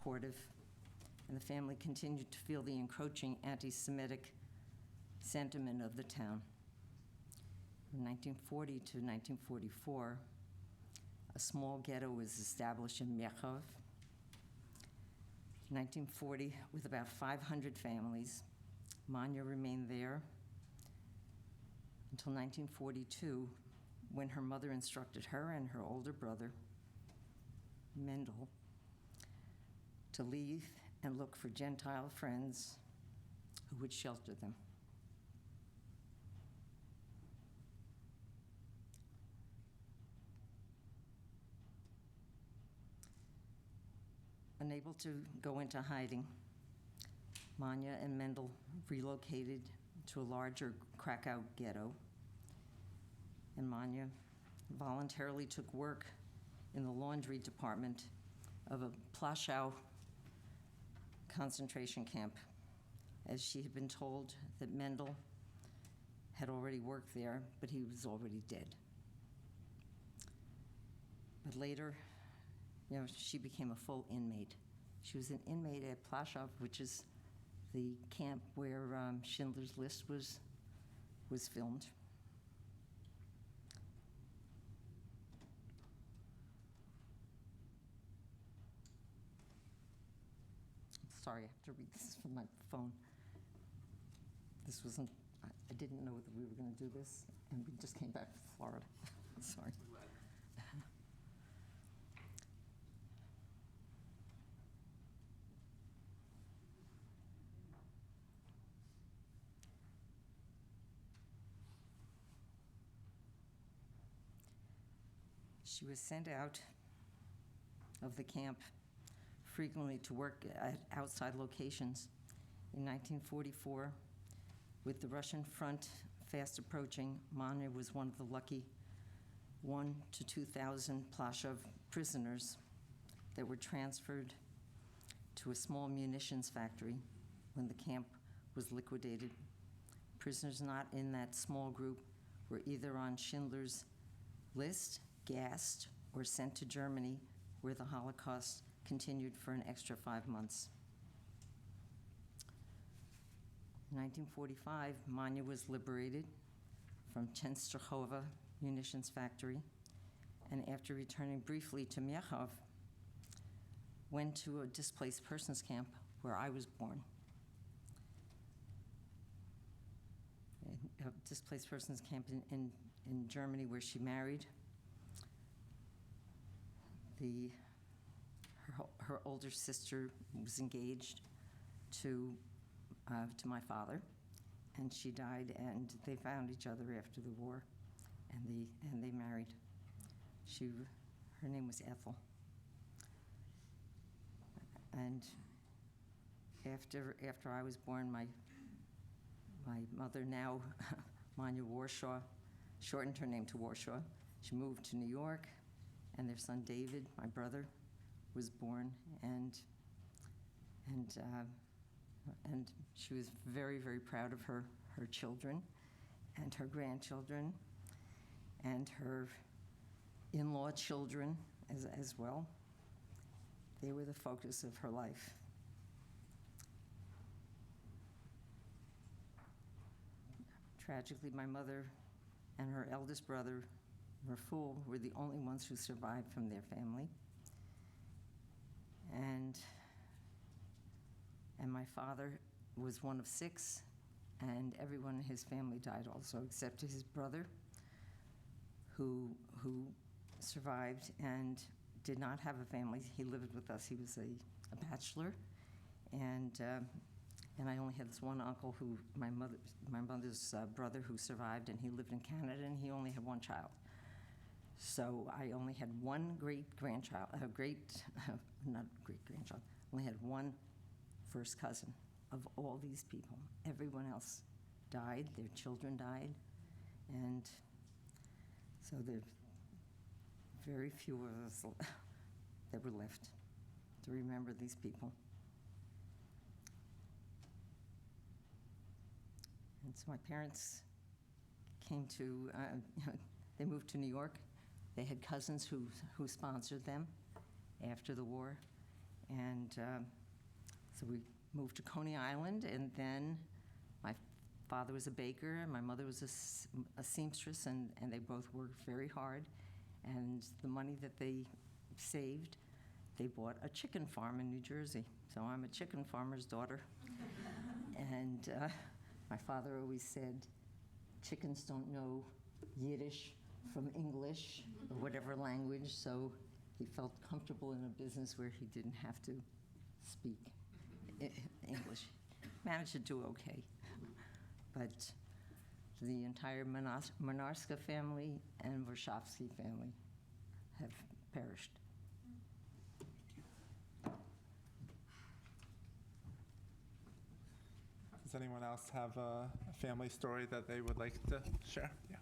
supportive, and the family continued to feel the encroaching anti-Semitic sentiment of the town. From 1940 to 1944, a small ghetto was established in Mechov. In 1940, with about 500 families, Manya remained there until 1942, when her mother instructed her and her older brother, Mendel, to leave and look for Gentile friends who would shelter them. Unable to go into hiding, Manya and Mendel relocated to a larger Krakow ghetto, and Manya voluntarily took work in the laundry department of a Plaszow concentration camp, as she had been told that Mendel had already worked there, but he was already dead. But later, she became a full inmate. She was an inmate at Plaszow, which is the camp where Schindler's List was filmed. Sorry, I have to read this from my phone. This wasn't, I didn't know that we were going to do this, and we just came back from Florida. Sorry. She was sent out of the camp frequently to work at outside locations. In 1944, with the Russian front fast approaching, Manya was one of the lucky 1,000 to 2,000 Plaszow prisoners that were transferred to a small munitions factory when the camp was liquidated. Prisoners not in that small group were either on Schindler's List, gassed, or sent to Germany, where the Holocaust continued for an extra 5 months. In 1945, Manya was liberated from Częstochowa munitions factory, and after returning briefly to Mechov, went to a displaced persons camp where I was born. A displaced persons camp in Germany, where she married. Her older sister was engaged to my father, and she died, and they found each other after the war, and they married. Her name was Ethel. And after I was born, my mother, now Manya Warshaw, shortened her name to Warshaw. She moved to New York, and their son David, my brother, was born, and she was very, very proud of her children and her grandchildren and her in-law children as well. They were the focus of her life. Tragically, my mother and her eldest brother, Raful, were the only ones who survived from their family. And my father was one of 6, and everyone in his family died also, except his brother, who survived and did not have a family. He lived with us. He was a bachelor, and I only had this one uncle who, my mother's brother, who survived, and he lived in Canada, and he only had one child. So I only had one great-grandchild, not great-grandchild, only had one first cousin of all these people. Everyone else died, their children died, and so there are very few of us that were left to remember these people. And so my parents came to, they moved to New York. They had cousins who sponsored them after the war, And so we moved to Coney Island, and then my father was a baker, and my mother was a seamstress, and they both worked very hard. And the money that they saved, they bought a chicken farm in New Jersey. So I'm a chicken farmer's daughter. And my father always said, chickens don't know Yiddish from English or whatever language, so he felt comfortable in a business where he didn't have to speak English. Managed to do okay. But the entire Monarska family and Warshawski family have perished. Does anyone else have a family story that they would like to share? Yeah.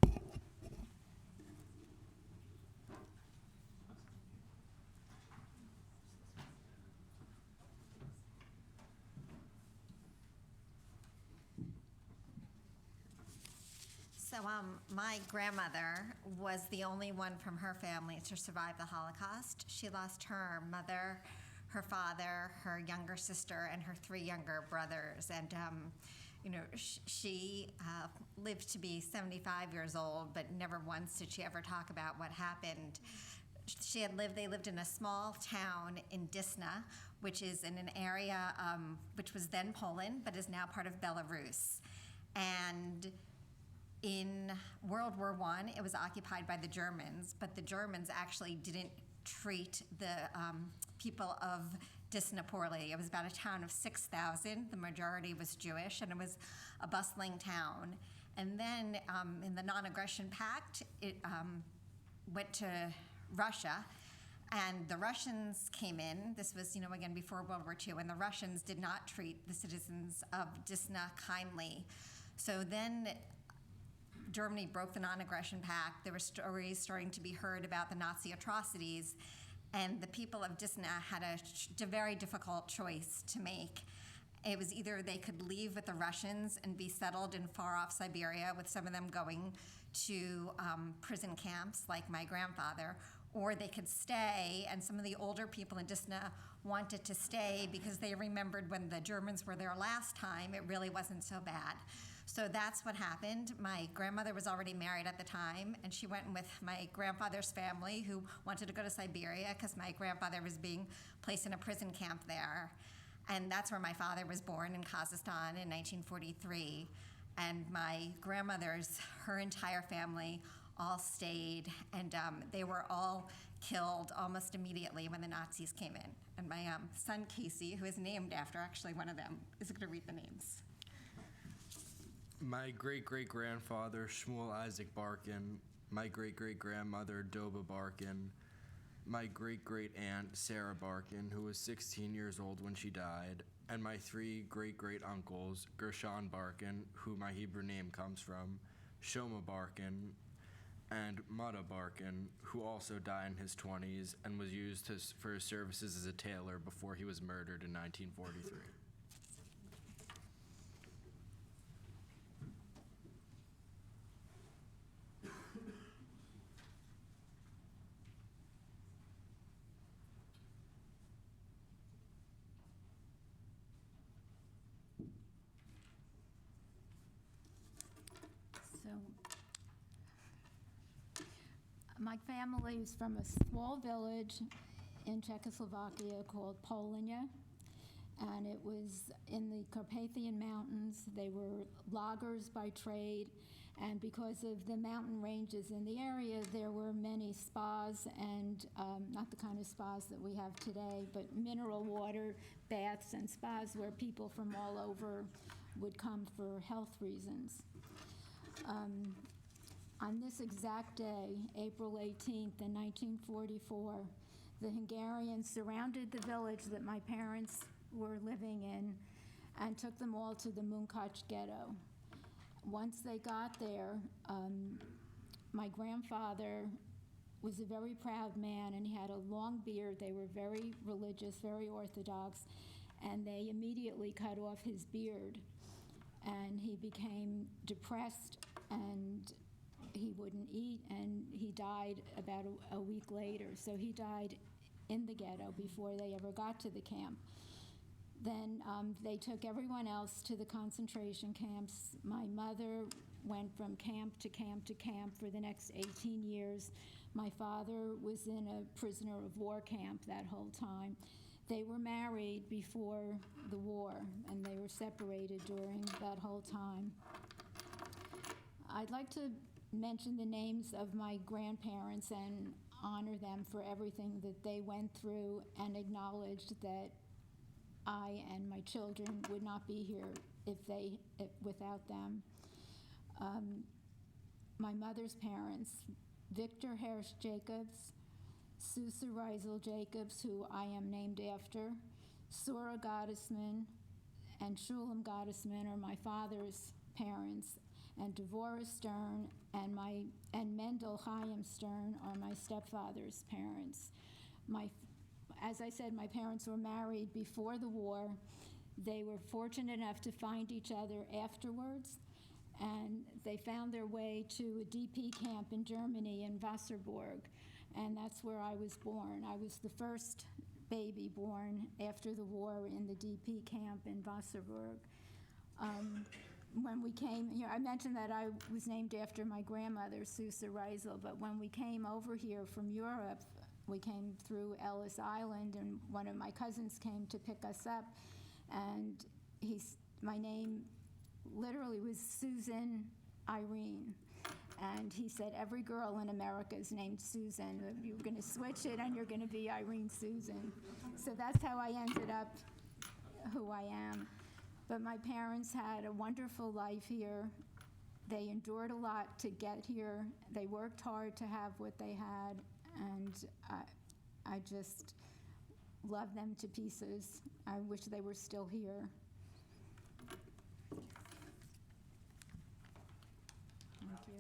So my grandmother was the only one from her family to survive the Holocaust. She lost her mother, her father, her younger sister, and her 3 younger brothers. And, she lived to be 75 years old, but never once did she ever talk about what happened. They lived in a small town in Disna, which is in an area which was then Poland, but is now part of Belarus. And in World War I, it was occupied by the Germans, but the Germans actually didn't treat the people of Disna poorly. It was about a town of 6,000. The majority was Jewish, and it was a bustling town. And then in the Non-Aggression Pact, it went to Russia, and the Russians came in. This was, again, before World War II, and the Russians did not treat the citizens of Disna kindly. So then Germany broke the Non-Aggression Pact. There were stories starting to be heard about the Nazi atrocities, and the people of Disna had a very difficult choice to make. It was either they could leave with the Russians and be settled in far-off Siberia, with some of them going to prison camps like my grandfather, or they could stay, and some of the older people in Disna wanted to stay because they remembered when the Germans were there last time, it really wasn't so bad. So that's what happened. My grandmother was already married at the time, and she went with my grandfather's family, who wanted to go to Siberia because my grandfather was being placed in a prison camp there. And that's where my father was born, in Kazakhstan in 1943. And my grandmother's, her entire family all stayed, and they were all killed almost immediately when the Nazis came in. And my son, Casey, who is named after actually one of them, is going to read the names. My great-great-grandfather, Shmuel Isaac Barkin, my great-great-grandmother, Doba Barkin, my great-great-aunt, Sarah Barkin, who was 16 years old when she died, and my 3 great-great-uncles, Gershon Barkin, who my Hebrew name comes from, Shoma Barkin, and Mata Barkin, who also died in his 20s and was used for his services as a tailor before he was murdered in 1943. My family is from a small village in Czechoslovakia called Polinia, and it was in the Carpathian Mountains. They were loggers by trade, and because of the mountain ranges in the area, there were many spas, and not the kind of spas that we have today, but mineral water baths and spas where people from all over would come for health reasons. On this exact day, April 18th in 1944, the Hungarians surrounded the village that my parents were living in and took them all to the Munkacs ghetto. Once they got there, my grandfather was a very proud man, and he had a long beard. They were very religious, very Orthodox, and they immediately cut off his beard. And he became depressed, and he wouldn't eat, and he died about a week later. So he died in the ghetto before they ever got to the camp. Then they took everyone else to the concentration camps. My mother went from camp to camp to camp for the next 18 years. My father was in a prisoner of war camp that whole time. They were married before the war, and they were separated during that whole time. I'd like to mention the names of my grandparents and honor them for everything that they went through, and acknowledge that I and my children would not be here without them. My mother's parents, Victor Hirsch Jacobs, Susa Reisel Jacobs, who I am named after, Sora Gottesman, and Shulam Gottesman are my father's parents, and Devorah Stern and Mendel Chaim Stern are my stepfather's parents. As I said, my parents were married before the war. They were fortunate enough to find each other afterwards, and they found their way to a DP camp in Germany, in Wasserburg, and that's where I was born. I was the first baby born after the war in the DP camp in Wasserburg. When we came here, I mentioned that I was named after my grandmother, Susa Reisel, but when we came over here from Europe, we came through Ellis Island, and one of my cousins came to pick us up, and my name literally was Susan Irene. And he said, every girl in America is named Susan. You're going to switch it, and you're going to be Irene Susan. So that's how I ended up who I am. But my parents had a wonderful life here. They endured a lot to get here. They worked hard to have what they had, and I just love them to pieces. I wish they were still here. Thank you.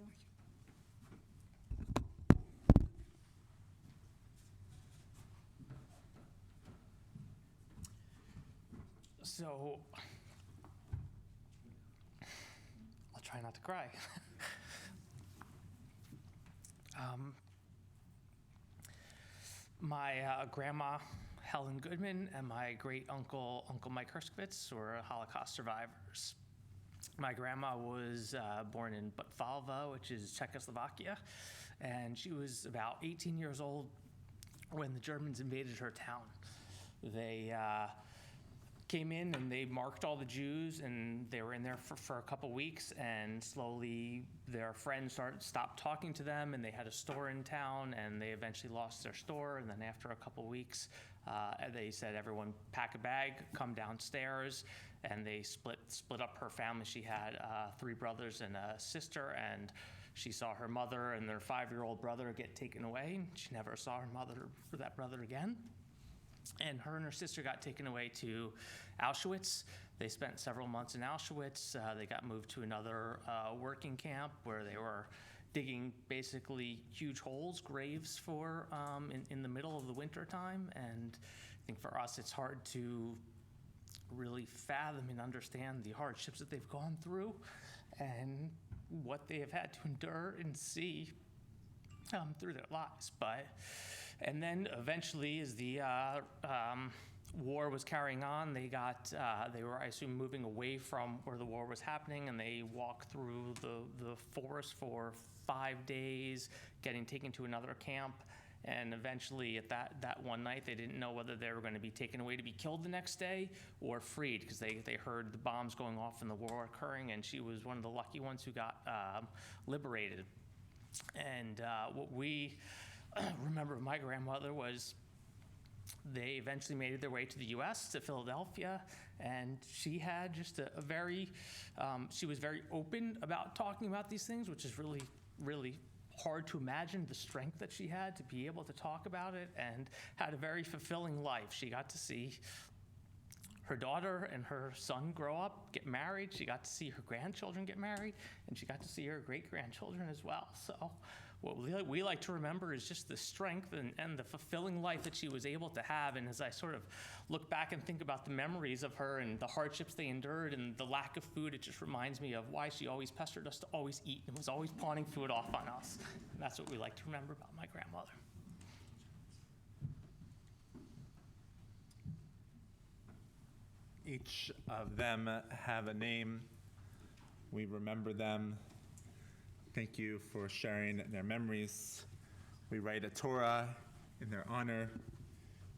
So, I'll try not to cry. My grandma, Helen Goodman, and my great-uncle, Uncle Mike Herskowitz, were Holocaust survivors. My grandma was born in Butvalva, which is Czechoslovakia, and she was about 18 years old when the Germans invaded her town. They came in and they marked all the Jews, and they were in there for a couple weeks, and slowly their friends stopped talking to them, and they had a store in town, and they eventually lost their store. And then after a couple weeks, they said, everyone pack a bag, come downstairs, and they split up her family. She had 3 brothers and a sister, and she saw her mother and their 5-year-old brother get taken away. She never saw her mother or that brother again. And her sister got taken away to Auschwitz. They spent several months in Auschwitz. They got moved to another working camp where they were digging basically huge holes, graves for in the middle of the winter time. And I think for us, it's hard to really fathom and understand the hardships that they've gone through and what they have had to endure and see through their lives. And then eventually, as the war was carrying on, they were, I assume, moving away from where the war was happening, and they walked through the forest for 5 days, getting taken to another camp. And eventually, at that one night, they didn't know whether they were going to be taken away to be killed the next day or freed, because they heard the bombs going off and the war occurring, and she was one of the lucky ones who got liberated. And what we remember of my grandmother was they eventually made their way to the U.S., to Philadelphia, and she had just a very, she was very open about talking about these things, which is really, really hard to imagine the strength that she had to be able to talk about it, and had a very fulfilling life. She got to see her daughter and her son grow up, get married. She got to see her grandchildren get married, and she got to see her great-grandchildren as well. So what we like to remember is just the strength and the fulfilling life that she was able to have. And as I sort of look back and think about the memories of her and the hardships they endured and the lack of food, it just reminds me of why she always pestered us to always eat and was always pawning food off on us. And that's what we like to remember about my grandmother. Each of them have a name. We remember them. Thank you for sharing their memories. We write a Torah in their honor.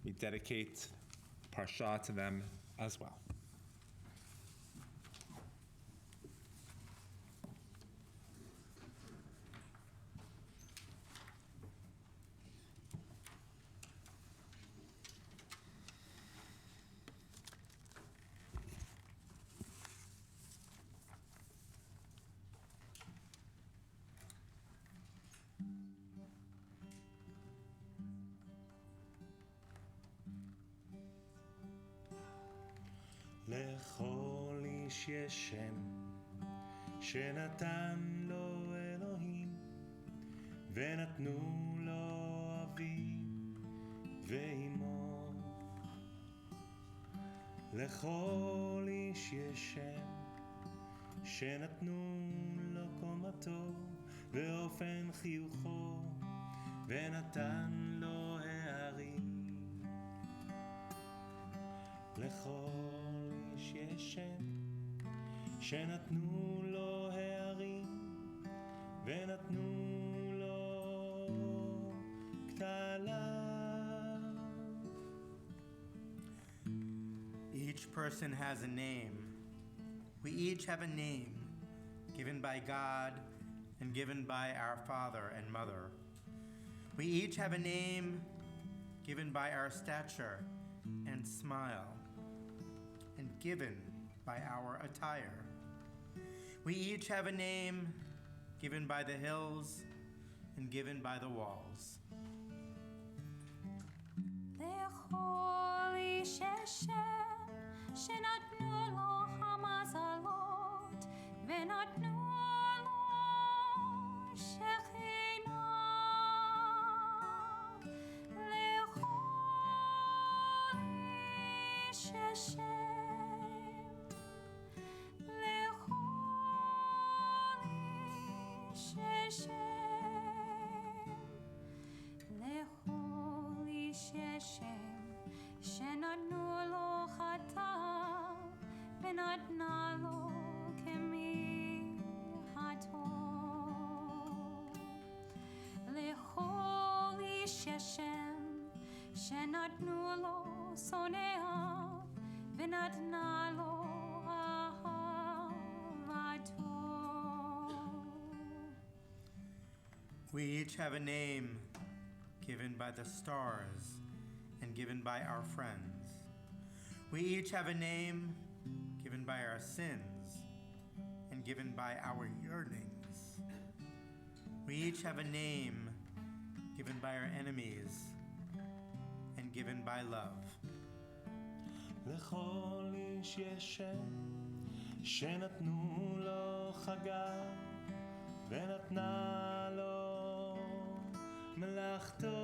We dedicate Parsha to them as well. לכל איש יש שם שנתן לו אלוהים ונתנו לו אביו ואמו. לכל איש יש שם שנתנו לו קומתו ואופן חיוכו ונתן לו הערים. לכל איש יש שם שנתנו לו הערים ונתנו לו כתליו. Each person has a name. We each have a name given by God and given by our father and mother. We each have a name given by our stature and smile and given by our attire. We each have a name given by the hills and given by the walls. לכל איש יש שם שנתנו לו המזלות ונתנו לו שכינה. לכל איש יש שם, לכל איש יש שם, לכל איש יש שם שנתנו לו חטא ונתנה לו כמיהתו. לכל איש יש שם שנתנו לו שונאיו ונתנה לו אהבתו. We each have a name given by the stars and given by our friends. We each have a name given by our sins and given by our yearnings. We each have a name given by our enemies and given by love. לכל איש יש שם שנתנו לו חגה ונתנה לו מלאכתו.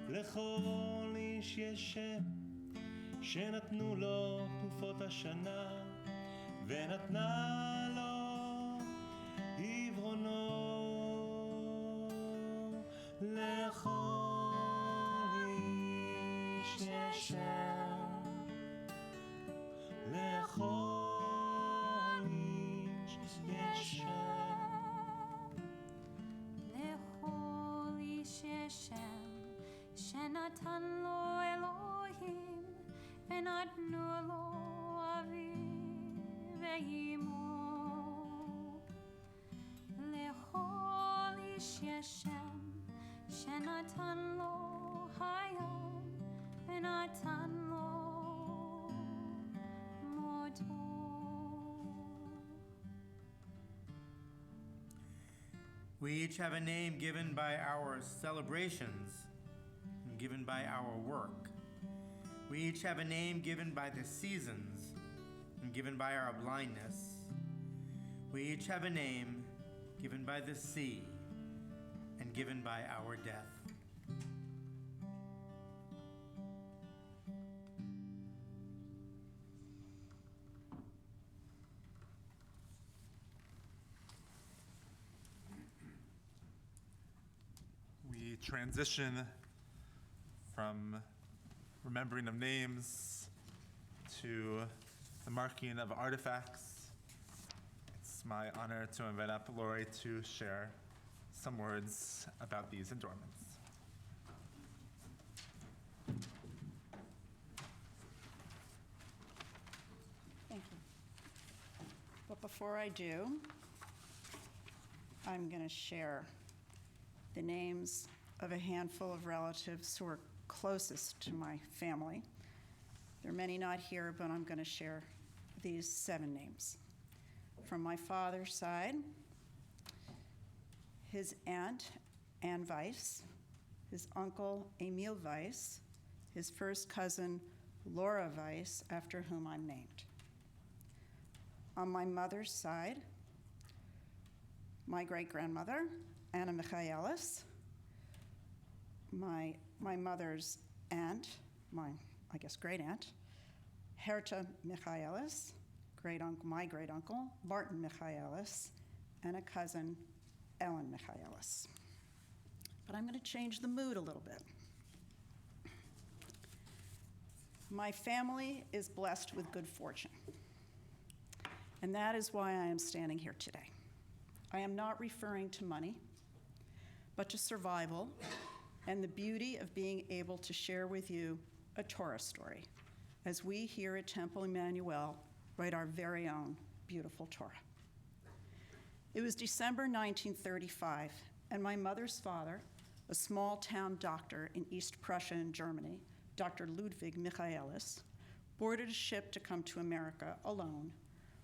לכל איש יש שם שנתנו לו תקופות השנה ונתנה לו עברונו. לכל איש יש שם, לכל איש יש שם. לכל איש יש שם שנתן לו אלוהים ונתנו לו אביו ואמו. לכל איש יש שם שנתן לו היום ונתן לו מותו. We each have a name given by our celebrations and given by our work. We each have a name given by the seasons and given by our blindness. We each have a name given by the sea and given by our death. We transition from remembering of names to the marking of artifacts. It's my honor to invite up Lori to share some words about these adornments. Thank you. But before I do, I'm going to share the names of a handful of relatives who are closest to my family. There are many not here, but I'm going to share these 7 names. From my father's side, his aunt, Anne Weiss, his uncle, Emil Weiss, his first cousin, Laura Weiss, after whom I'm named. On my mother's side, my great-grandmother, Anna Michaelis, my mother's aunt, I guess great-aunt, Herta Michaelis, my great-uncle, Martin Michaelis, and a cousin, Ellen Michaelis. But I'm going to change the mood a little bit. My family is blessed with good fortune, and that is why I am standing here today. I am not referring to money, but to survival and the beauty of being able to share with you a Torah story as we here at Temple Emanu-El write our very own beautiful Torah. It was December 1935, and my mother's father, a small-town doctor in East Prussia in Germany, Dr. Ludwig Michaelis, boarded a ship to come to America alone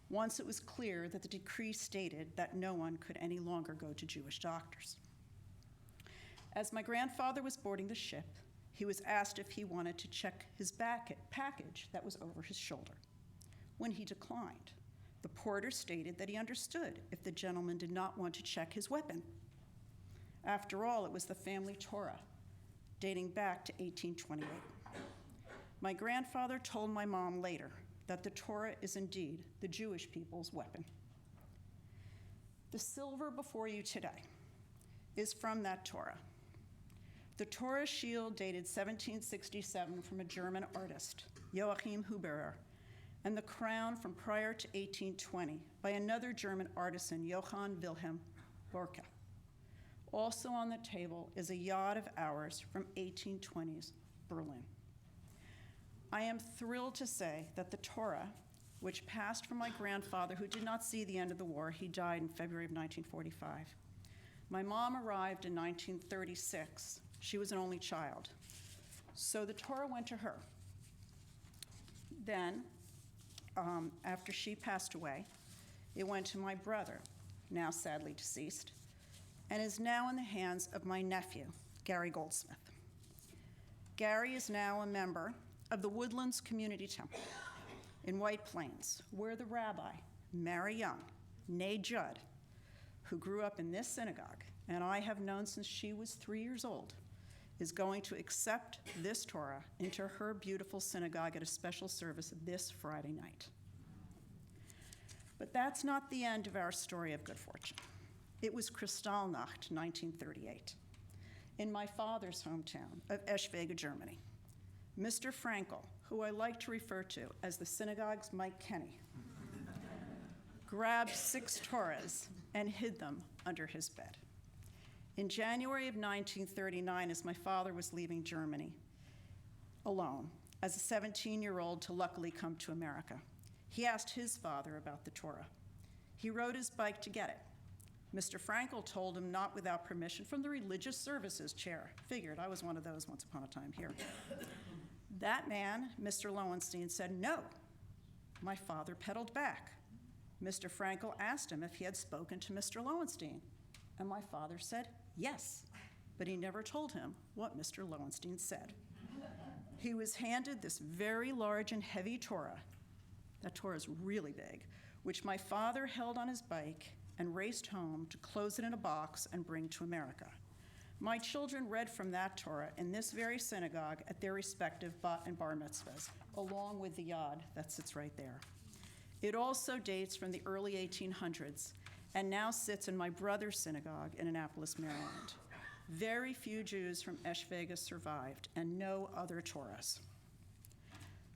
once it was clear that the decree stated that no one could any longer go to Jewish doctors. As my grandfather was boarding the ship, he was asked if he wanted to check his package that was over his shoulder. When he declined, the porter stated that he understood if the gentleman did not want to check his weapon. After all, it was the family Torah, dating back to 1828. My grandfather told my mom later that the Torah is indeed the Jewish people's weapon. The silver before you today is from that Torah. The Torah shield dated 1767 from a German artist, Joachim Huberer, and the crown from prior to 1820 by another German artisan, Johann Wilhelm Borke. Also on the table is a yod of ours from 1820s Berlin. I am thrilled to say that the Torah, which passed from my grandfather, who did not see the end of the war, he died in February of 1945. My mom arrived in 1936. She was an only child. So the Torah went to her. Then, after she passed away, it went to my brother, now sadly deceased, and is now in the hands of my nephew, Gary Goldsmith. Gary is now a member of the Woodlands Community Temple in White Plains, where the rabbi, Mary Young, née Judd, who grew up in this synagogue, and I have known since she was 3 years old, is going to accept this Torah into her beautiful synagogue at a special service this Friday night. But that's not the end of our story of good fortune. It was Kristallnacht, 1938, in my father's hometown of Eschwege, Germany. Mr. Frankel, who I like to refer to as the synagogue's Mike Kenny, grabbed 6 Torahs and hid them under his bed. In January of 1939, as my father was leaving Germany alone, as a 17-year-old to luckily come to America, he asked his father about the Torah. He rode his bike to get it. Mr. Frankel told him not without permission from the religious services chair. Figured I was one of those once upon a time here. That man, Mr. Lowenstein, said no. My father pedaled back. Mr. Frankel asked him if he had spoken to Mr. Lowenstein, and my father said yes, but he never told him what Mr. Lowenstein said. He was handed this very large and heavy Torah. That Torah is really big, which my father held on his bike and raced home to close it in a box and bring to America. My children read from that Torah in this very synagogue at their respective bat and bar mitzvahs, along with the yod that sits right there. It also dates from the early 1800s and now sits in my brother's synagogue in Annapolis, Maryland. Very few Jews from Eschwege survived, and no other Torahs.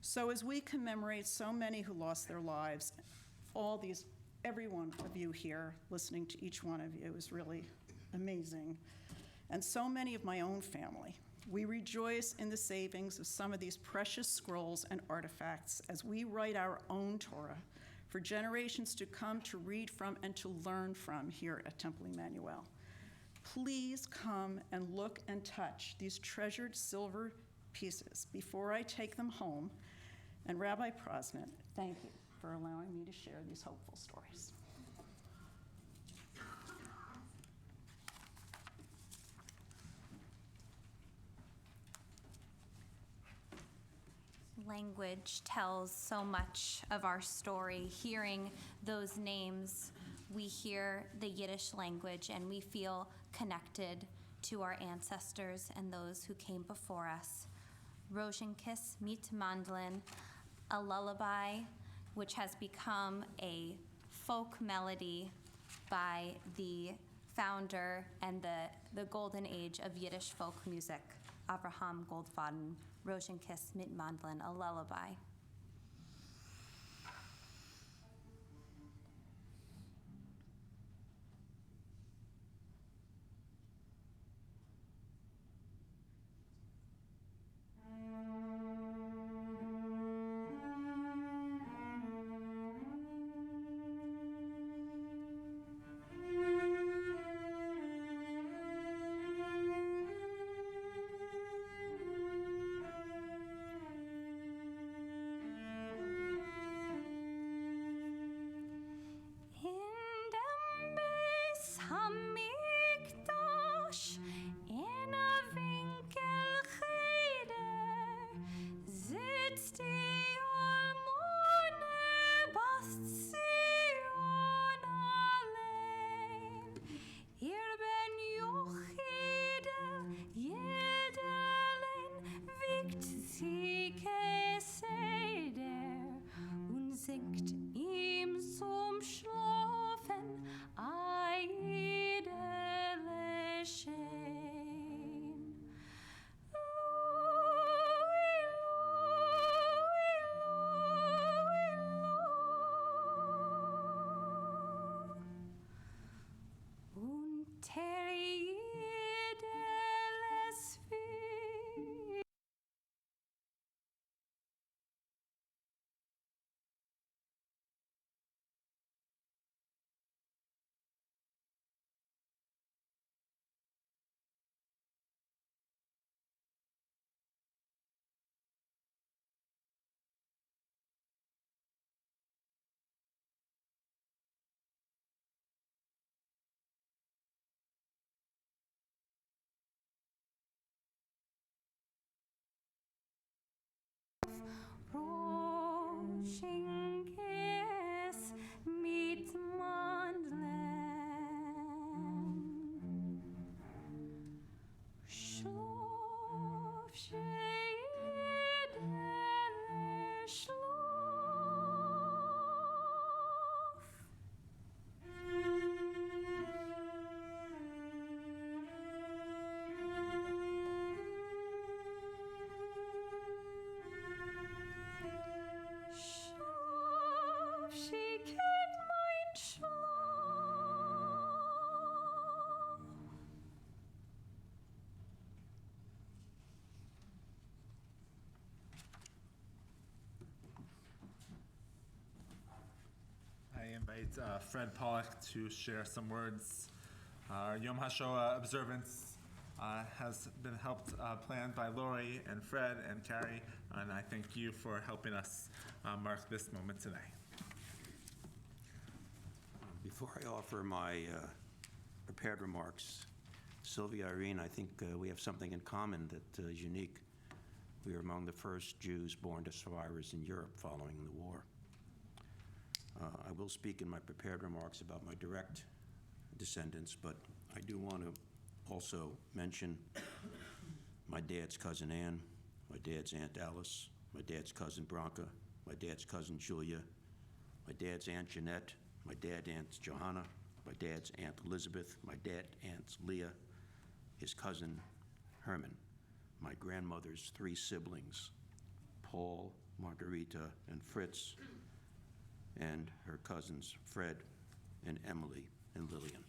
So as we commemorate so many who lost their lives, every one of you here, listening to each one of you is really amazing. And so many of my own family, we rejoice in the savings of some of these precious scrolls and artifacts as we write our own Torah for generations to come to read from and to learn from here at Temple Emanu-El. Please come and look and touch these treasured silver pieces before I take them home. And Rabbi Prosnit, thank you for allowing me to share these hopeful stories. Language tells so much of our story. Hearing those names, we hear the Yiddish language and we feel connected to our ancestors and those who came before us. Rosenkiss mit Mandlin, a lullaby which has become a folk melody by the founder and the golden age of Yiddish folk music, Avraham Goldfaden. Rosenkiss mit Mandlin, a lullaby. Rosenkiss mit Mandlin. Schlaf, Scheidele, schlaf. Schlaf, schicket mein Schlaf. I invite Fred Pollock to share some words. Our Yom HaShoah observance has been helped planned by Lori and Fred and Carrie, and I thank you for helping us mark this moment today. Before I offer my prepared remarks, Sylvia, Irene, I think we have something in common that is unique. We are among the first Jews born to survivors in Europe following the war. I will speak in my prepared remarks about my direct descendants, but I do want to also mention my dad's cousin Ann, my dad's Aunt Alice, my dad's cousin Bronca, my dad's cousin Julia, my dad's Aunt Jeanette, my dad's Aunt Johanna, my dad's Aunt Elizabeth, my dad's Aunt Leah, his cousin Herman, my grandmother's 3 siblings, Paul, Margarita, and Fritz, and her cousins Fred and Emily and Lillian.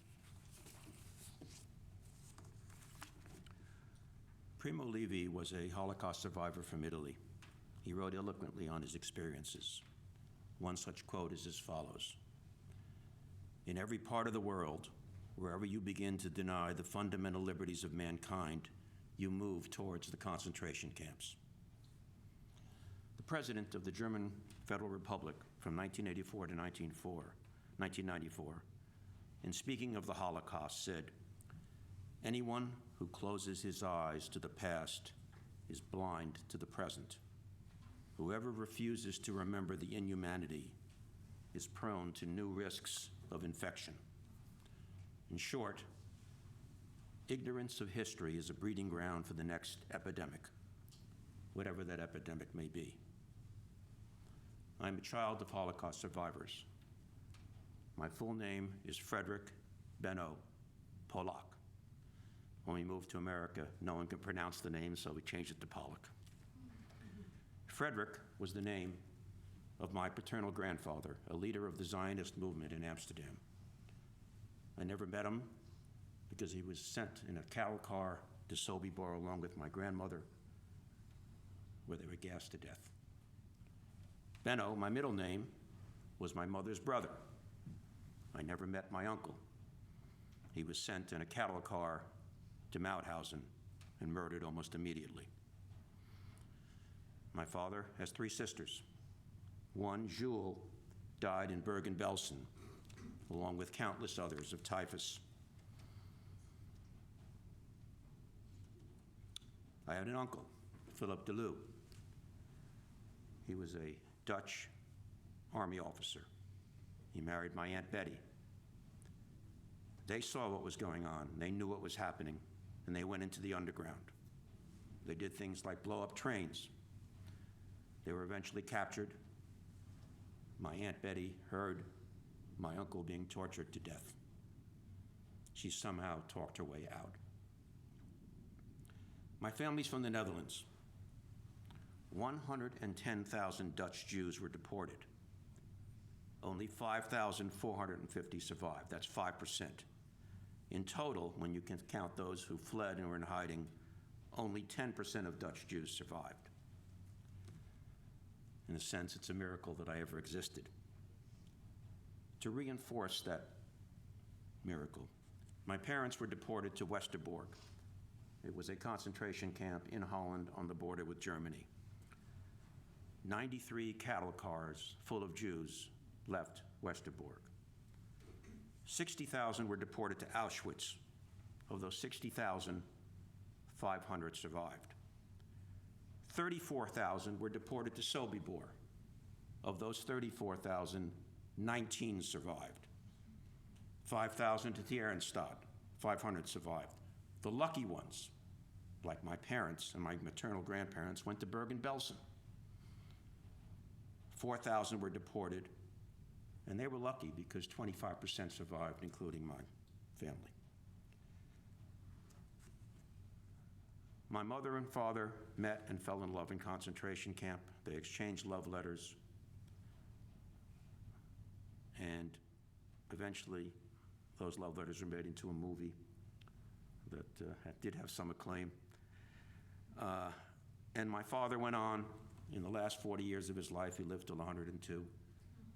Primo Levi was a Holocaust survivor from Italy. He wrote eloquently on his experiences. One such quote is as follows: "In every part of the world, wherever you begin to deny the fundamental liberties of mankind, you move towards the concentration camps." The president of the German Federal Republic from 1984 to 1994, in speaking of the Holocaust, said, "Anyone who closes his eyes to the past is blind to the present. Whoever refuses to remember the inhumanity is prone to new risks of infection." In short, ignorance of history is a breeding ground for the next epidemic, whatever that epidemic may be. I'm a child of Holocaust survivors. My full name is Frederick Benno Polak. When we moved to America, no one could pronounce the name, so we changed it to Pollock. Frederick was the name of my paternal grandfather, a leader of the Zionist movement in Amsterdam. I never met him because he was sent in a cattle car to Sobibor along with my grandmother, where they were gassed to death. Benno, my middle name, was my mother's brother. I never met my uncle. He was sent in a cattle car to Mauthausen and murdered almost immediately. My father has 3 sisters. One, Jules, died in Bergen-Belsen, along with countless others of typhus. I had an uncle, Philip de Leeuw. He was a Dutch Army officer. He married my Aunt Betty. They saw what was going on. They knew what was happening, and they went into the underground. They did things like blow up trains. They were eventually captured. My Aunt Betty heard my uncle being tortured to death. She somehow talked her way out. My family's from the Netherlands. 110,000 Dutch Jews were deported. Only 5,450 survived. That's 5%. In total, when you can count those who fled and were in hiding, only 10% of Dutch Jews survived. In a sense, it's a miracle that I ever existed. To reinforce that miracle, my parents were deported to Westerbork. It was a concentration camp in Holland on the border with Germany. 93 cattle cars full of Jews left Westerbork. 60,000 were deported to Auschwitz. Of those 60,000, 500 survived. 34,000 were deported to Sobibor. Of those 34,000, 19 survived. 5,000 to Theresienstadt, 500 survived. The lucky ones, like my parents and my maternal grandparents, went to Bergen-Belsen. 4,000 were deported, and they were lucky because 25% survived, including my family. My mother and father met and fell in love in concentration camp. They exchanged love letters, and eventually those love letters were made into a movie that did have some acclaim. And my father went on, in the last 40 years of his life, he lived till 102,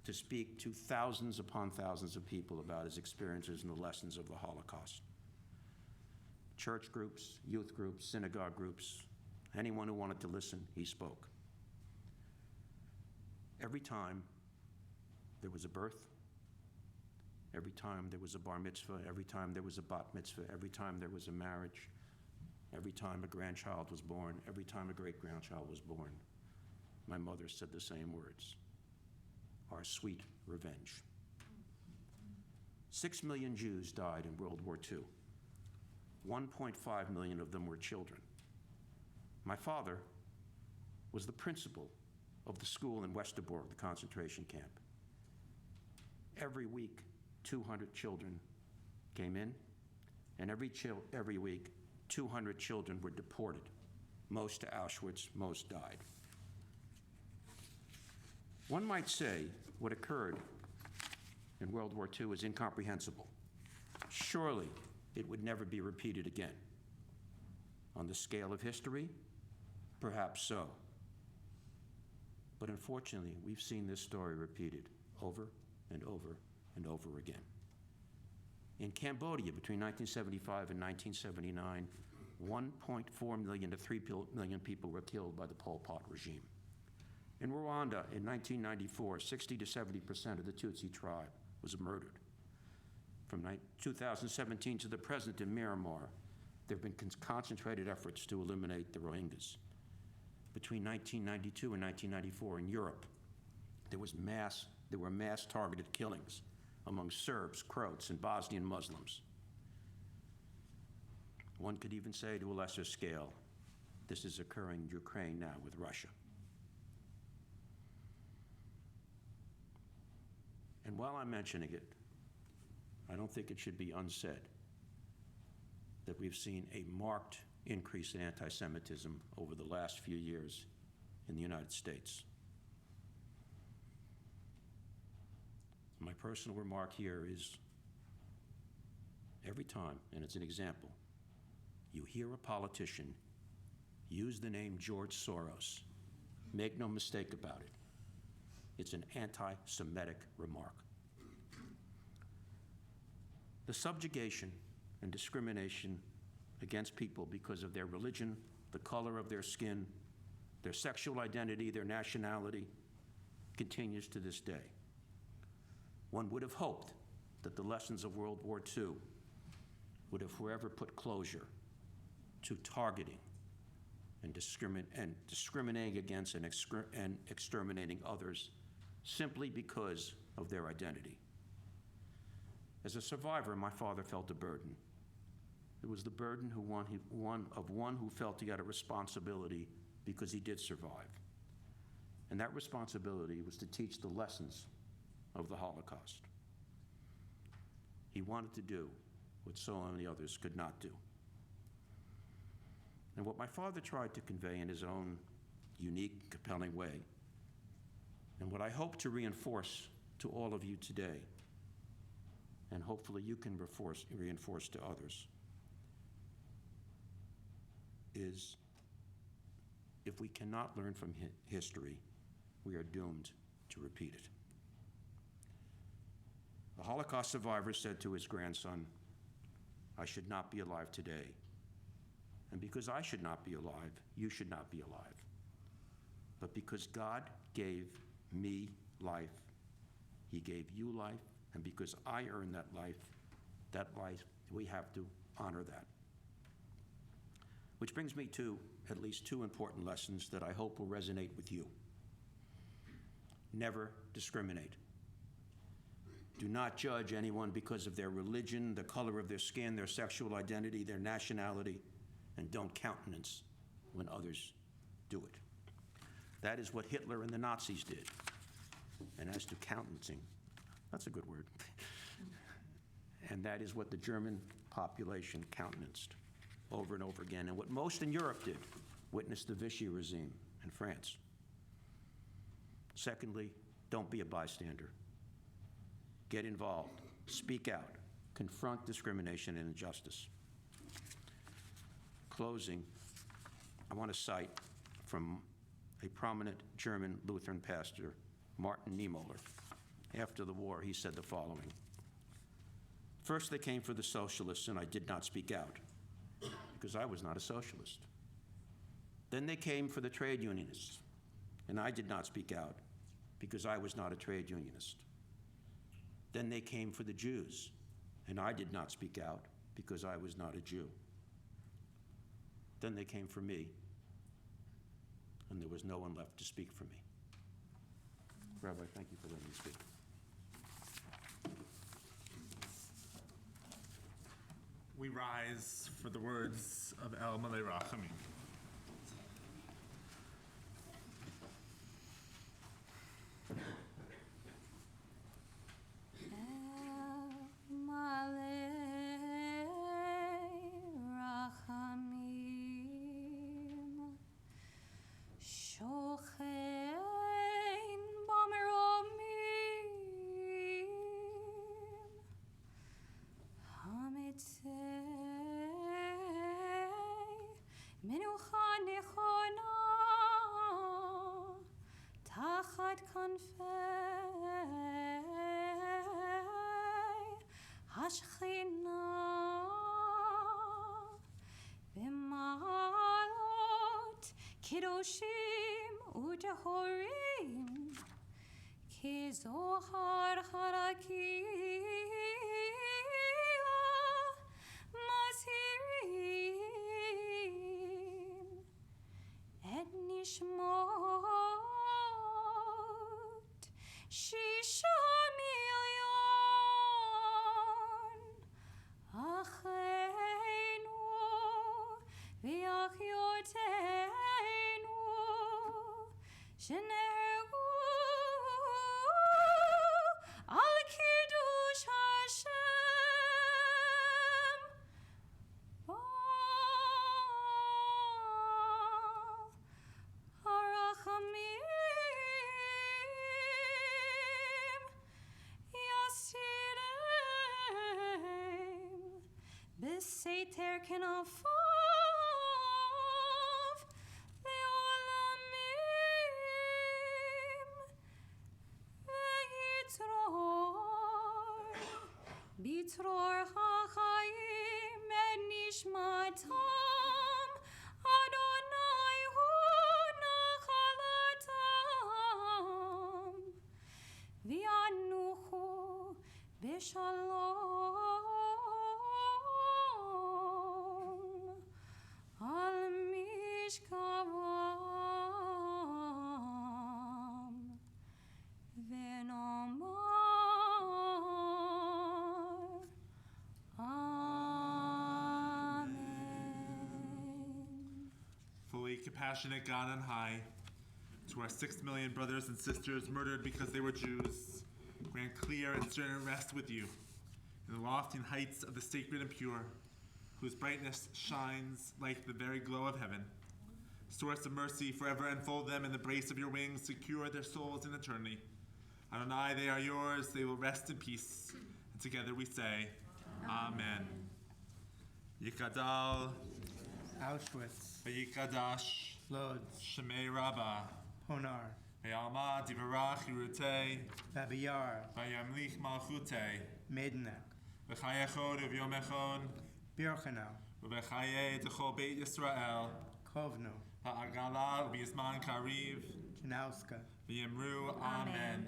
to speak to thousands upon thousands of people about his experiences and the lessons of the Holocaust. Church groups, youth groups, synagogue groups, anyone who wanted to listen, he spoke. Every time there was a birth, every time there was a bar mitzvah, every time there was a bat mitzvah, every time there was a marriage, every time a grandchild was born, every time a great-grandchild was born, my mother said the same words: our sweet revenge. 6 million Jews died in World War II. 1.5 million of them were children. My father was the principal of the school in Westerbork, the concentration camp. Every week, 200 children came in, and every week, 200 children were deported, most to Auschwitz, most died. One might say what occurred in World War II is incomprehensible. Surely it would never be repeated again. On the scale of history, perhaps so. But unfortunately, we've seen this story repeated over and over and over again. In Cambodia, between 1975 and 1979, 1.4 million to 3 million people were killed by the Pol Pot regime. In Rwanda, in 1994, 60 to 70% of the Tutsi tribe was murdered. From 2017 to the present in Myanmar, there have been concentrated efforts to eliminate the Rohingyas. Between 1992 and 1994 in Europe, there were mass targeted killings among Serbs, Croats, and Bosnian Muslims. One could even say to a lesser scale, this is occurring in Ukraine now with Russia. And while I'm mentioning it, I don't think it should be unsaid that we've seen a marked increase in anti-Semitism over the last few years in the United States. My personal remark here is every time, and it's an example, you hear a politician use the name George Soros, make no mistake about it, it's an anti-Semitic remark. The subjugation and discrimination against people because of their religion, the color of their skin, their sexual identity, their nationality, continues to this day. One would have hoped that the lessons of World War II would have forever put closure to targeting and discriminating against and exterminating others simply because of their identity. As a survivor, my father felt a burden. It was the burden of one who felt he had a responsibility because he did survive. And that responsibility was to teach the lessons of the Holocaust. He wanted to do what so many others could not do. And what my father tried to convey in his own unique, compelling way, and what I hope to reinforce to all of you today, and hopefully you can reinforce to others, is if we cannot learn from history, we are doomed to repeat it. The Holocaust survivor said to his grandson, "I should not be alive today. And because I should not be alive, you should not be alive. But because God gave me life, he gave you life, and because I earned that life, we have to honor that." Which brings me to at least two important lessons that I hope will resonate with you. Never discriminate. Do not judge anyone because of their religion, the color of their skin, their sexual identity, their nationality, and don't countenance when others do it. That is what Hitler and the Nazis did. And as to countenancing, that's a good word. And that is what the German population countenanced over and over again, and what most in Europe did, witnessed the Vichy regime in France. Secondly, don't be a bystander. Get involved, speak out, confront discrimination and injustice. Closing, I want to cite from a prominent German Lutheran pastor, Martin Niemöller. After the war, he said the following: "First they came for the socialists, and I did not speak out, because I was not a socialist. Then they came for the trade unionists, and I did not speak out, because I was not a trade unionist. Then they came for the Jews, and I did not speak out, because I was not a Jew. Then they came for me, and there was no one left to speak for me." Rabbi, thank you for letting me speak. We rise for the words of El Malei Rachamim. Shochein Bomer השכינה במעלות קדושים וטהורים כזוהר חרקייה מזהירים את נשמות 6,000,000 אחינו ואחיותינו שנהרגו על קידוש השם הרחמים יסירם בסתר כנפיו לעולמים ויצרור בצרור החיים את נשמתם אדוני הוא נחלתם וינוחו בשלום על משכבם ונאמר Amen. Fully compassionate God on high, to our 6 million brothers and sisters murdered because they were Jews, grant clear and certain rest with you in the lofty heights of the sacred and pure, whose brightness shines like the very glow of heaven. Source of mercy, forever enfold them in the brace of your wings, secure their souls in eternity. Adonai, they are yours, they will rest in peace. And together we say, Amen. Yikadal, Auschwitz, Vayikadash, Lodz, Shemei Rabbah, Honar, Vayalma, Divarach, Yirutei, Babiyar, Vayamlich Malchutei, Maidanek, V'chayechod uv Echon, Birkenau, V'chaye Techol Beit Yisrael, Kovno, Ha'agala V'yizman Kariv, Janowska, V'yimru Amen.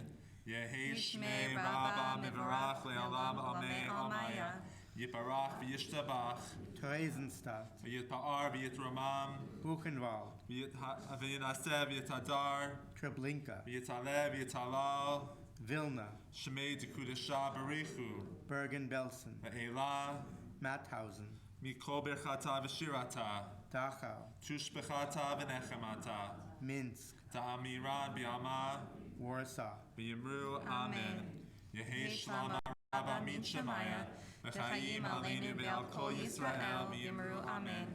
Yehi Yishmei Shmei Rabba Rabba Mivarach Le'olam Amei Almaya, Yiparach V'yishtabach, Theresienstadt, V'yitpa'ar V'yitramam, Buchenwald, V'yinaseh V'yitadar, Treblinka, V'yitaleh V'yitalal, Vilna, Shmei Dekudesha Barichu, Bergen-Belsen, V'elah, Mauthausen, Mikol Berchata V'shirata, Dachau, Tushbechata V'nechemata, Minsk, Ta'amiran B'yama, Warsaw, V'yimru Amen. Yehi Shlama Rabba Min Shemaya, V'chayim Aleinu Ve'al Kol Yisrael, V'yimru Amen.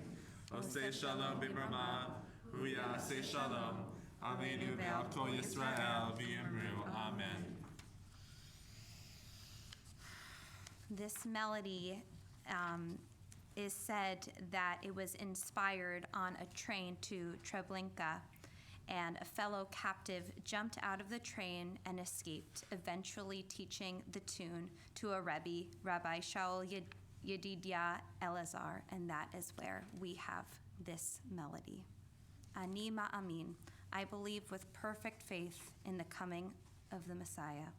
Osei Shalom B'mrama, Uyasei Shalom, Aleinu Ve'al Kol Yisrael, V'yimru Amen. This melody is said that it was inspired on a train to Treblinka, and a fellow captive jumped out of the train and escaped, eventually teaching the tune to a Rebbe, Rabbi Shaul Yedidia Elazar, and that is where we have this melody. Ani ma'amin, I believe with perfect faith in the coming of the Messiah.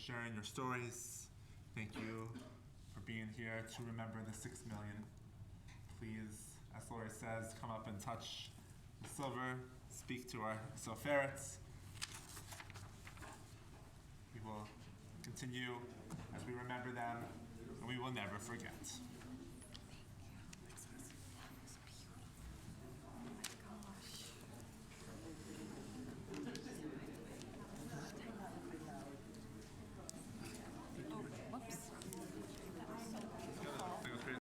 sharing your stories. Thank you for being here to remember the 6 million. Please, as Lori says, come up and touch the silver, speak to our Soferets. We will continue as we remember them, and we will never forget.